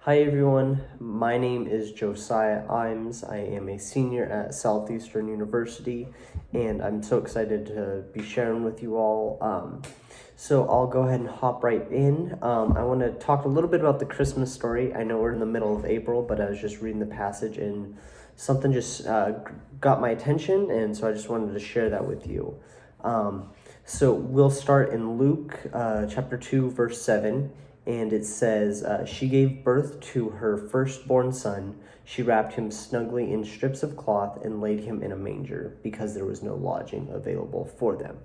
Hi everyone, my name is Josiah Imes. I am a senior at Southeastern University, and I'm so excited to be sharing with you all. So I'll go ahead and hop right in. I want to talk a little bit about the Christmas story. I know we're in the middle of April, but I was just reading the passage and something just got my attention, and so I just wanted to share that with you. So we'll start in Luke chapter 2, verse 7. And it says, she gave birth to her firstborn son. She wrapped him snugly in strips of cloth and laid him in a manger because there was no lodging available for them.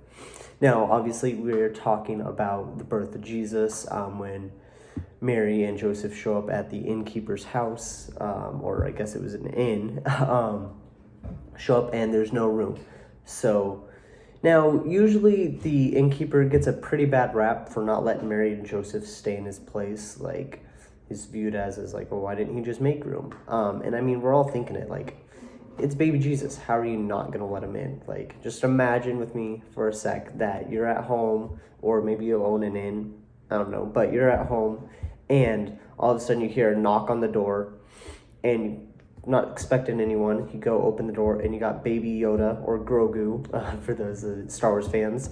Now, obviously, we're talking about the birth of Jesus when Mary and Joseph show up at the innkeeper's house, or I guess it was an inn, show up and there's no room. So now, usually the innkeeper gets a pretty bad rap for not letting Mary and Joseph stay in his place. Like, he's viewed as like, well, why didn't he just make room? And I mean, we're all thinking it, like, it's baby Jesus. How are you not going to let him in? Like, just imagine with me for a sec that you're at home, or maybe you own an inn, I don't know, but you're at home, and all of a sudden you hear a knock on the door, and not expecting anyone, you go open the door and you got baby Yoda, or Grogu, for those Star Wars fans,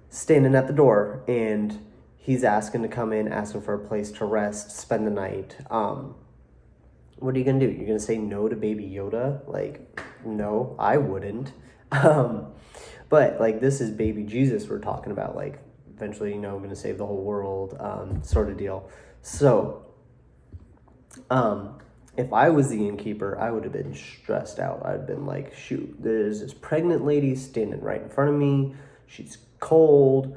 standing at the door, and he's asking to come in, asking for a place to rest, spend the night. What are you gonna do? You're gonna say no to baby Yoda? Like, no, I wouldn't. But like, this is baby Jesus we're talking about, like, eventually, gonna save the whole world, sort of deal. So if I was the innkeeper, I would have been stressed out. I'd been like, shoot, there's this pregnant lady standing right in front of me. She's cold,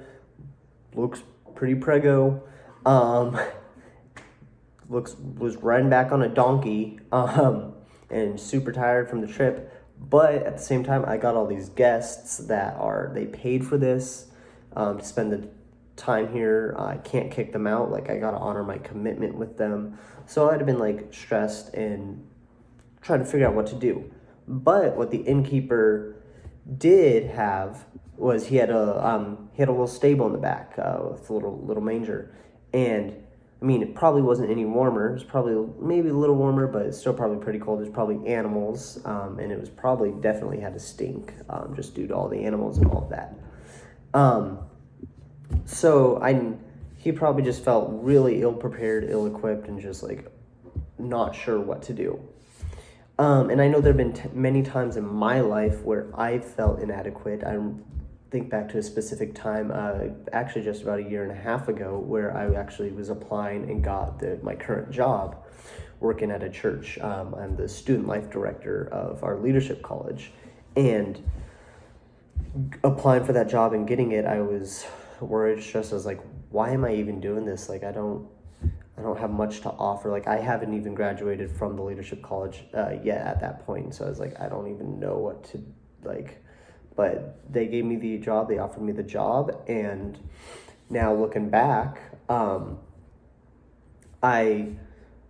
looks pretty preggo, was riding back on a donkey, and super tired from the trip. But at the same time, I got all these guests they paid for this, to spend the time here. I can't kick them out. Like, I gotta honor my commitment with them. So I'd have been like stressed and trying to figure out what to do. But what the innkeeper did have was he had a little stable in the back, with a little manger. And I mean, it probably wasn't any warmer. It was probably maybe a little warmer, but it's still probably pretty cold. There's probably animals, and it was probably definitely had to stink, just due to all the animals and all of that. He probably just felt really ill-prepared, ill-equipped, and just like not sure what to do. And I know there have been many times in my life where I felt inadequate. I think back to a specific time, actually just about a year and a half ago, where I actually was applying and got my current job working at a church. I'm the student life director of our leadership college. And applying for that job and getting it, I was worried, stressed. I was like, why am I even doing this? Like, I don't have much to offer. Like, I haven't even graduated from the leadership college yet at that point. So I was like, I don't even know what to, like, but they gave me the job. They offered me the job. And now looking back, I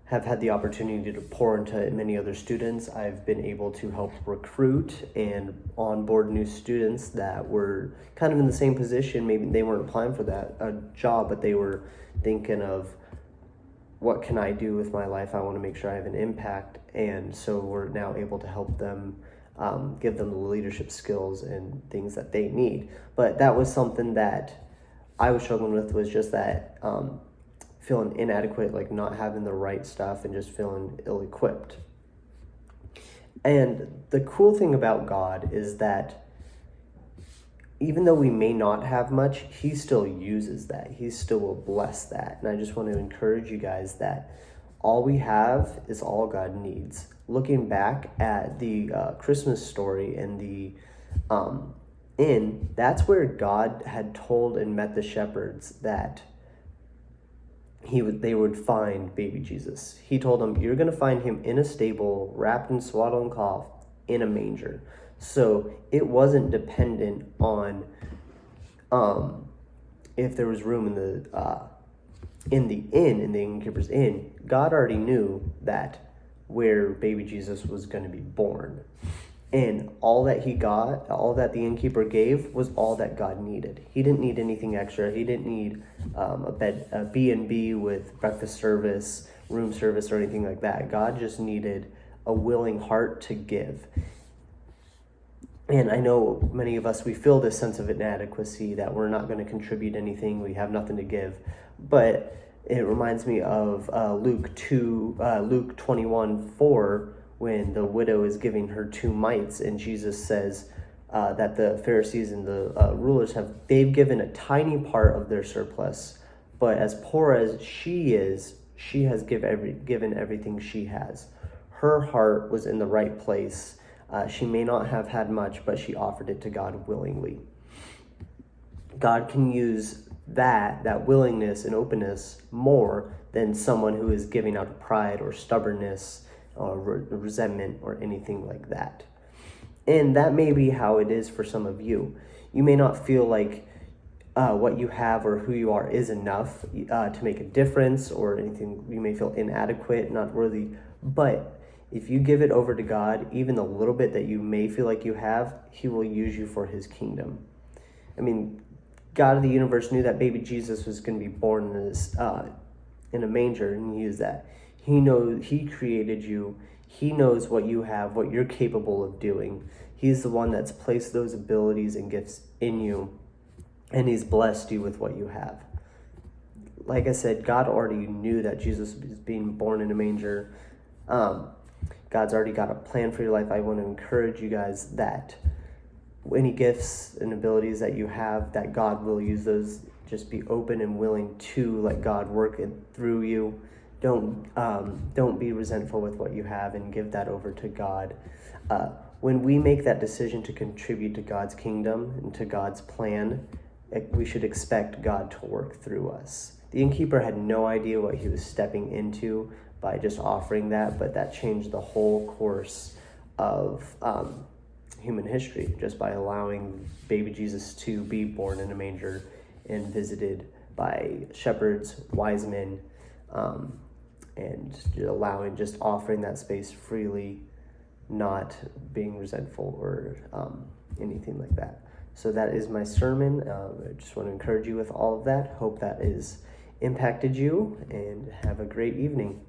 have had the opportunity to pour into many other students. I've been able to help recruit and onboard new students that were kind of in the same position. Maybe they weren't applying for that job, but they were thinking of, what can I do with my life? I want to make sure I have an impact. And so we're now able to help them, give them the leadership skills and things that they need. But that was something that I was struggling with, was just that feeling inadequate, like not having the right stuff and just feeling ill-equipped. And the cool thing about God is that even though we may not have much, he still uses that. He still will bless that. And I just want to encourage you guys that all we have is all God needs. Looking back at the Christmas story and the inn, that's where God had told and met the shepherds that they would find baby Jesus. He told them, you're going to find him in a stable, wrapped in swaddling cloth, in a manger. So it wasn't dependent on if there was room in the innkeeper's inn. God already knew that where baby Jesus was going to be born. And all that he got, all that the innkeeper gave, was all that God needed. He didn't need anything extra. He didn't need a B&B with breakfast service, room service, or anything like that. God just needed a willing heart to give. And I know many of us, we feel this sense of inadequacy, that we're not going to contribute anything, we have nothing to give. But it reminds me of Luke 21:4, when the widow is giving her 2 mites, and Jesus says that the Pharisees and the rulers they've given a tiny part of their surplus, but as poor as she is, she has given everything she has. Her heart was in the right place. She may not have had much, but she offered it to God willingly. God can use that willingness and openness more than someone who is giving out of pride or stubbornness or resentment or anything like that. And that may be how it is for some of you. You may not feel like what you have or who you are is enough to make a difference or anything. You may feel inadequate, not worthy, but if you give it over to God, even the little bit that you may feel like you have, he will use you for his kingdom. I mean, God of the universe knew that baby Jesus was going to be born in a manger, and he used that. He knows, he created you. He knows what you have, what you're capable of doing. He's the one that's placed those abilities and gifts in you, and he's blessed you with what you have. Like I said, God already knew that Jesus was being born in a manger. God's already got a plan for your life. I want to encourage you guys that any gifts and abilities that you have, that God will use those. Just be open and willing to let God work it through you. Don't be resentful with what you have, and give that over to God. When we make that decision to contribute to God's kingdom and to God's plan, we should expect God to work through us. The innkeeper had no idea what he was stepping into by just offering that, but that changed the whole course of human history, just by allowing baby Jesus to be born in a manger and visited by shepherds, wise men, and just offering that space freely, not being resentful or anything like that. So that is my sermon. I just want to encourage you with all of that. Hope that is impacted you, and have a great evening.